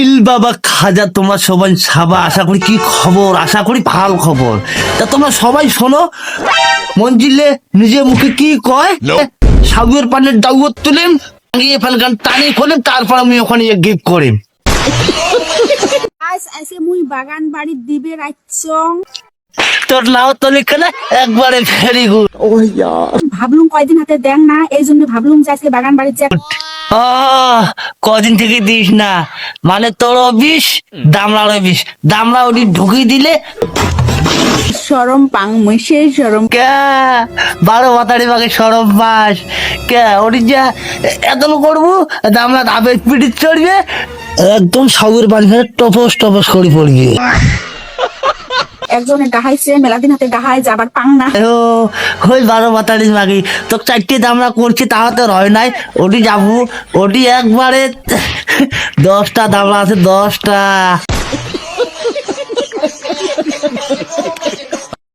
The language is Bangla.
ইল বাবা খাজা, তোমরা সবাই সাবা, আশা করি কি খবর, আশা করি ভালো খবর। তা তোমরা সবাই শোনো, মঞ্জিলে নিজে মুখে কি কয়, সাগুয়ের পানের দাউত তুলেন, টাঙিয়ে ফেলগান, টানি খোলেন, তারপর আমি ওখানে গিফট করেন। আজ আজকে মুই বাগান বাড়ির দিবে রাইছং তোর নাও তো লিখে না, একবারে ভেরি গুড। ভাবলুম কয়দিন হাতে দেন না, এই জন্য ভাবলুম যে আজকে বাগান বাড়ির যে কদিন থেকে দিস না, মানে তোর বিষ, দামড়ার বিষ, দামড়া ওটি ঢুকিয়ে দিলে সরম পাং মুই সেই সরম কে 12 মাতারি বাগে সরব বাস কে ওটি যা এত করবো, দামড়া আবেগ পিঠে চড়বে, একদম সাউর বাড়ি ফেলে টপস টপস করে পড়বে। একজনে ডাহাইছে মেলাদিন হাতে ডাহাই যাবার পাং না। ও ওই 12 মাতারি বাগে তো 4টে দামড়া করছি, তাও তো রয় নাই, ওটি যাবো, ওটি একবারে 10টা দামড়া আছে, 10টা।